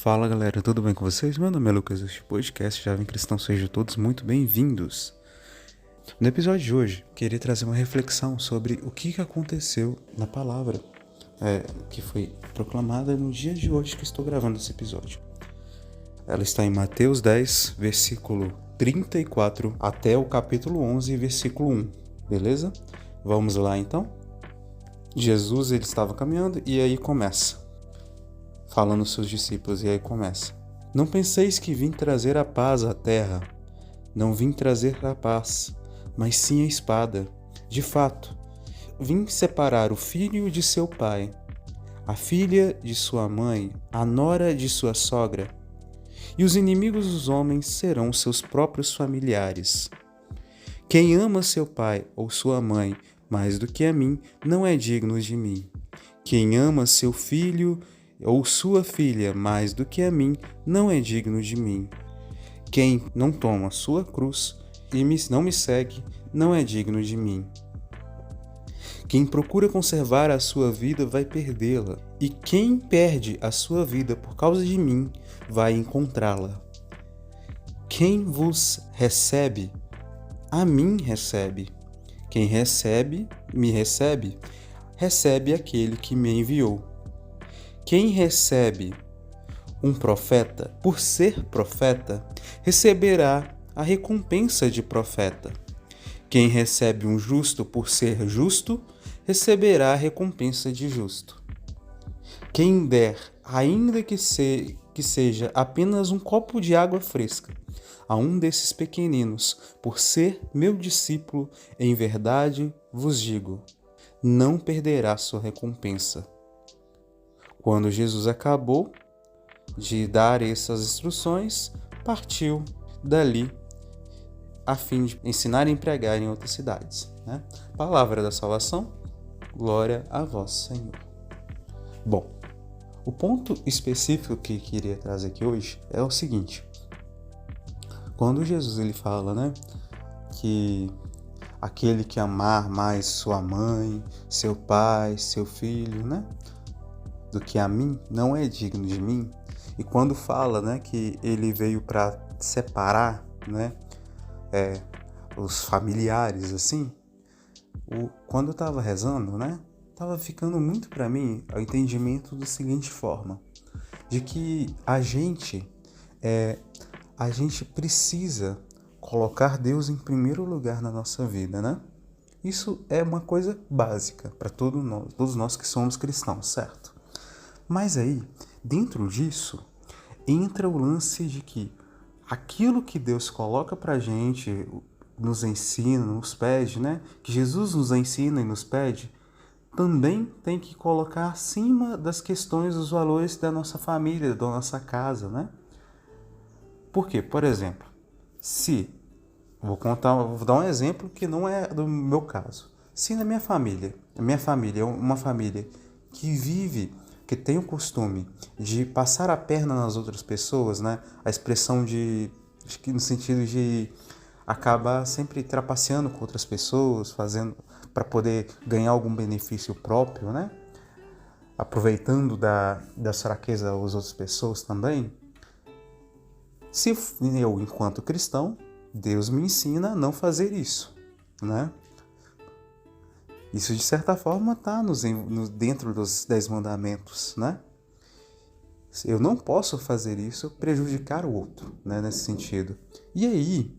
Fala galera, tudo bem com vocês? Meu nome é Lucas, este podcast Jovem Cristão, sejam todos muito bem-vindos. No episódio de hoje, queria trazer uma reflexão sobre o que aconteceu na palavra que foi proclamada no dia de hoje que estou gravando esse episódio. Ela está em Mateus 10, versículo 34 até o capítulo 11, versículo 1, beleza? Vamos lá então? Jesus ele estava caminhando e aí começa. Falando aos seus discípulos, e aí começa. Não penseis que vim trazer a paz à terra. Não vim trazer a paz, mas sim a espada. De fato, vim separar o filho de seu pai, a filha de sua mãe, a nora de sua sogra. E os inimigos dos homens serão seus próprios familiares. Quem ama seu pai ou sua mãe mais do que a mim, não é digno de mim. Quem ama seu filho ou sua filha mais do que a mim, não é digno de mim. Quem não toma sua cruz e não me segue, não é digno de mim. Quem procura conservar a sua vida vai perdê-la, e quem perde a sua vida por causa de mim, vai encontrá-la. Quem vos recebe, a mim recebe. Quem recebe, recebe aquele que me enviou. Quem recebe um profeta por ser profeta, receberá a recompensa de profeta. Quem recebe um justo por ser justo, receberá a recompensa de justo. Quem der, ainda que seja apenas um copo de água fresca, a um desses pequeninos, por ser meu discípulo, em verdade vos digo, não perderá sua recompensa. Quando Jesus acabou de dar essas instruções, partiu dali a fim de ensinar e pregar em outras cidades. Palavra da salvação, glória a vós, Senhor. Bom, o ponto específico que queria trazer aqui hoje é o seguinte. Quando Jesus ele fala, que aquele que amar mais sua mãe, seu pai, seu filho, do que a mim, não é digno de mim. E quando fala, que ele veio para separar, os familiares, assim, quando eu estava rezando, estava ficando muito para mim o entendimento da seguinte forma, de que a gente precisa colocar Deus em primeiro lugar na nossa vida, Isso é uma coisa básica para todos nós que somos cristãos, certo? Mas aí, dentro disso, entra o lance de que aquilo que Deus coloca pra gente, nos ensina, nos pede, que Jesus nos ensina e nos pede, também tem que colocar acima das questões, dos valores da nossa família, da nossa casa, Por quê? Por exemplo, vou dar um exemplo que não é do meu caso. Se na minha família é uma família que tem o costume de passar a perna nas outras pessoas, A expressão no sentido de acabar sempre trapaceando com outras pessoas, fazendo para poder ganhar algum benefício próprio, Aproveitando das fraquezas das outras pessoas também. Se eu, enquanto cristão, Deus me ensina a não fazer isso, Isso, de certa forma, está dentro dos 10 mandamentos, Eu não posso fazer isso, prejudicar o outro, nesse sentido. E aí,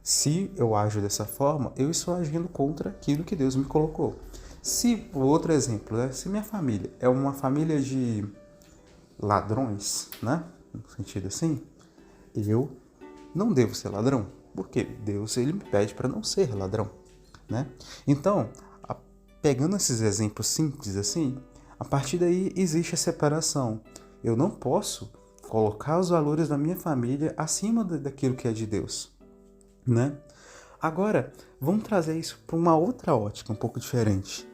se eu ajo dessa forma, eu estou agindo contra aquilo que Deus me colocou. Outro exemplo, se minha família é uma família de ladrões, no sentido assim, eu não devo ser ladrão, porque Deus ele me pede para não ser ladrão, Então, pegando esses exemplos simples assim, a partir daí existe a separação. Eu não posso colocar os valores da minha família acima daquilo que é de Deus, Agora, vamos trazer isso para uma outra ótica, um pouco diferente.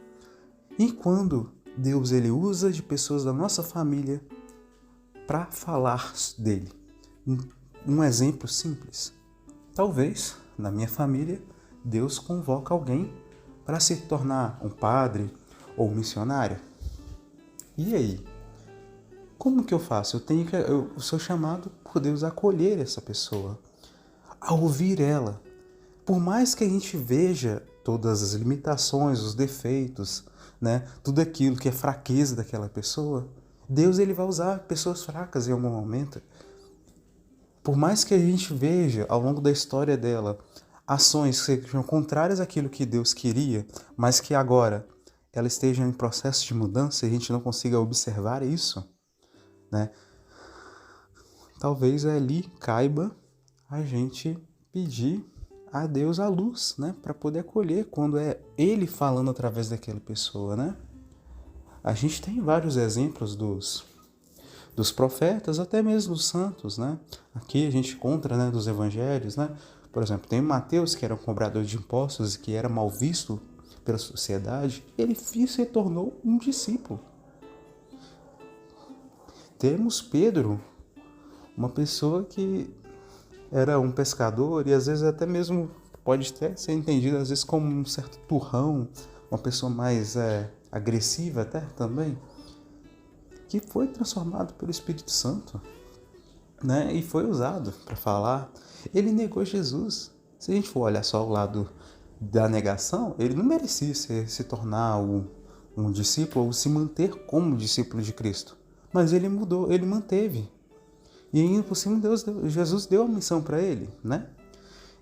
E quando Deus ele usa de pessoas da nossa família para falar dele? Um exemplo simples. Talvez, na minha família, Deus convoca alguém para se tornar um padre ou um missionário. E aí? Como que eu faço? Eu sou chamado por Deus a acolher essa pessoa, a ouvir ela. Por mais que a gente veja todas as limitações, os defeitos, né, tudo aquilo que é fraqueza daquela pessoa, Deus ele vai usar pessoas fracas em algum momento. Por mais que a gente veja ao longo da história dela ações que sejam contrárias àquilo que Deus queria, mas que agora ela esteja em processo de mudança e a gente não consiga observar isso, né? Talvez ali caiba a gente pedir a Deus a luz, né? Para poder acolher quando é Ele falando através daquela pessoa, né? A gente tem vários exemplos dos profetas, até mesmo dos santos, né? Aqui a gente encontra, né, dos evangelhos, né? Por exemplo, tem Mateus, que era um cobrador de impostos e que era mal visto pela sociedade. Ele se tornou um discípulo. Temos Pedro, uma pessoa que era um pescador e às vezes até mesmo pode até ser entendido às vezes como um certo turrão, uma pessoa mais agressiva até também, que foi transformado pelo Espírito Santo, né? E foi usado para falar. Ele negou Jesus. Se a gente for olhar só o lado da negação, ele não merecia se tornar um discípulo ou se manter como discípulo de Cristo. Mas ele mudou, ele manteve. E ainda por cima Jesus deu a missão para ele, né?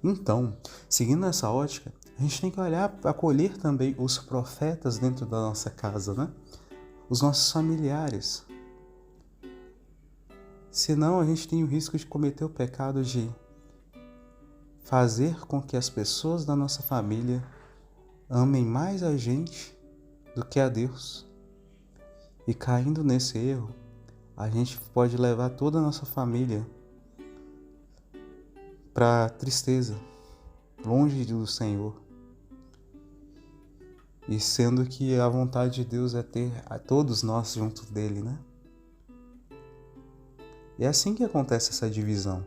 Então, seguindo essa ótica, a gente tem que olhar, acolher também os profetas dentro da nossa casa, né? Os nossos familiares. Senão a gente tem o risco de cometer o pecado de fazer com que as pessoas da nossa família amem mais a gente do que a Deus. E caindo nesse erro, a gente pode levar toda a nossa família para tristeza, longe do Senhor. E sendo que a vontade de Deus é ter a todos nós junto dele, né? E é assim que acontece essa divisão.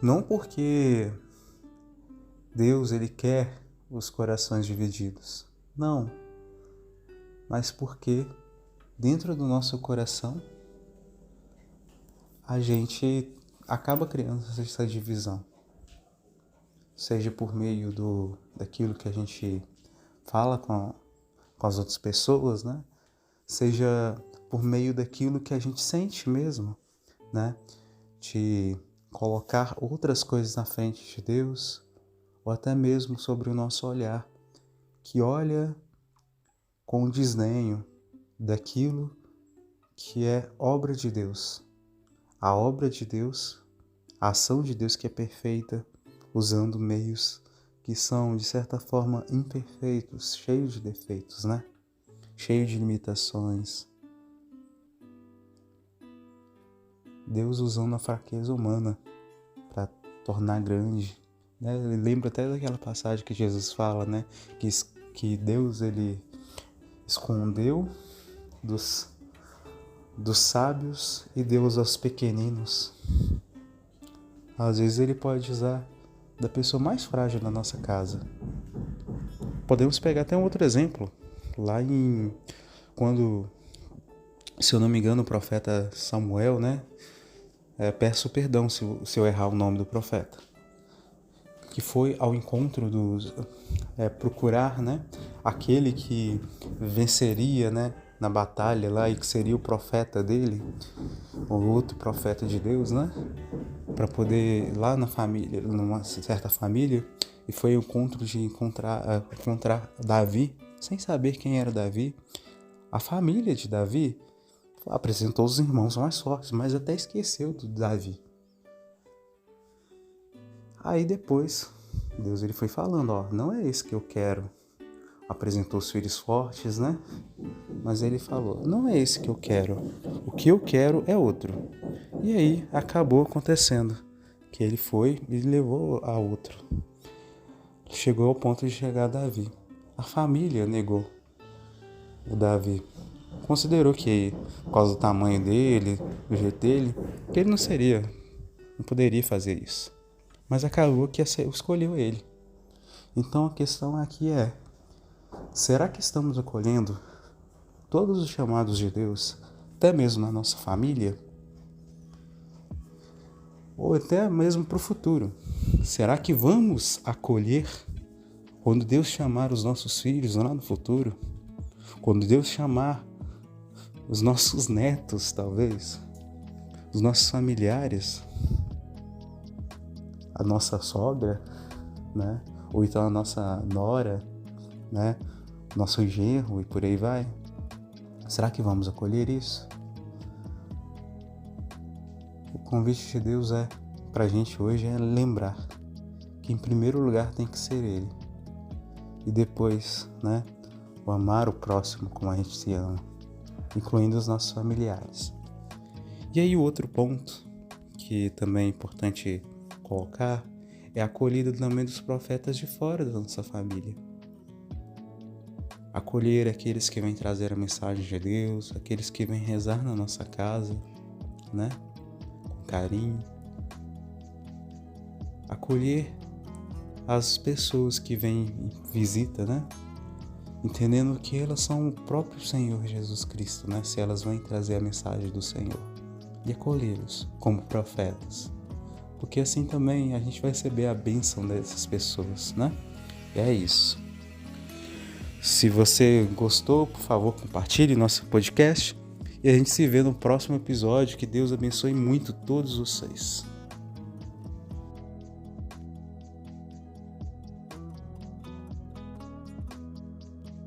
Não porque Deus ele quer os corações divididos. Não. Mas porque dentro do nosso coração a gente acaba criando essa divisão. Seja por meio daquilo que a gente fala com as outras pessoas, né? Seja por meio daquilo que a gente sente mesmo, né? De colocar outras coisas na frente de Deus, ou até mesmo sobre o nosso olhar, que olha com desdenho daquilo que é obra de Deus. A obra de Deus, a ação de Deus que é perfeita, usando meios que são, de certa forma, imperfeitos, cheios de defeitos, né? Cheios de limitações. Deus usando a fraqueza humana para tornar grande, né? Eu lembro até daquela passagem que Jesus fala, né? Que Deus ele escondeu dos sábios e deu aos pequeninos. Às vezes ele pode usar da pessoa mais frágil da nossa casa. Podemos pegar até um outro exemplo. Lá quando, se eu não me engano, o profeta Samuel, né? Peço perdão se eu errar o nome do profeta. Que foi ao encontro procurar, né? Aquele que venceria, né? Na batalha lá e que seria o profeta dele, o outro profeta de Deus, né? Para poder lá na família, numa certa família, e foi o encontro de encontrar Davi, sem saber quem era Davi. A família de Davi apresentou os irmãos mais fortes, mas até esqueceu do Davi. Aí depois, Deus ele foi falando, não é esse que eu quero. Apresentou os filhos fortes, né? Mas ele falou, não é esse que eu quero. O que eu quero é outro. E aí acabou acontecendo que ele foi e levou a outro. Chegou ao ponto de chegar a Davi. A família negou o Davi. Considerou que, por causa do tamanho dele, do jeito dele, que ele não poderia fazer isso. Mas acabou que escolheu ele. Então a questão aqui é, será que estamos acolhendo todos os chamados de Deus até mesmo na nossa família, ou até mesmo para o futuro. Será que vamos acolher quando Deus chamar os nossos filhos lá no futuro? Quando Deus chamar os nossos netos, talvez, os nossos familiares, a nossa sogra, né? Ou então a nossa nora, né? Nosso genro e por aí vai. Será que vamos acolher isso? O convite de Deus pra gente hoje é lembrar que em primeiro lugar tem que ser Ele. E depois, né? O amar o próximo como a gente se ama, incluindo os nossos familiares. E aí o outro ponto que também é importante colocar é a acolhida também dos profetas de fora da nossa família. Acolher aqueles que vêm trazer a mensagem de Deus, aqueles que vêm rezar na nossa casa, né? Com carinho. Acolher as pessoas que vêm em visita, né? Entendendo que elas são o próprio Senhor Jesus Cristo, né? Se elas vêm trazer a mensagem do Senhor. E acolhê-los como profetas. Porque assim também a gente vai receber a bênção dessas pessoas, né? E é isso. Se você gostou, por favor, compartilhe nosso podcast. E a gente se vê no próximo episódio. Que Deus abençoe muito todos vocês.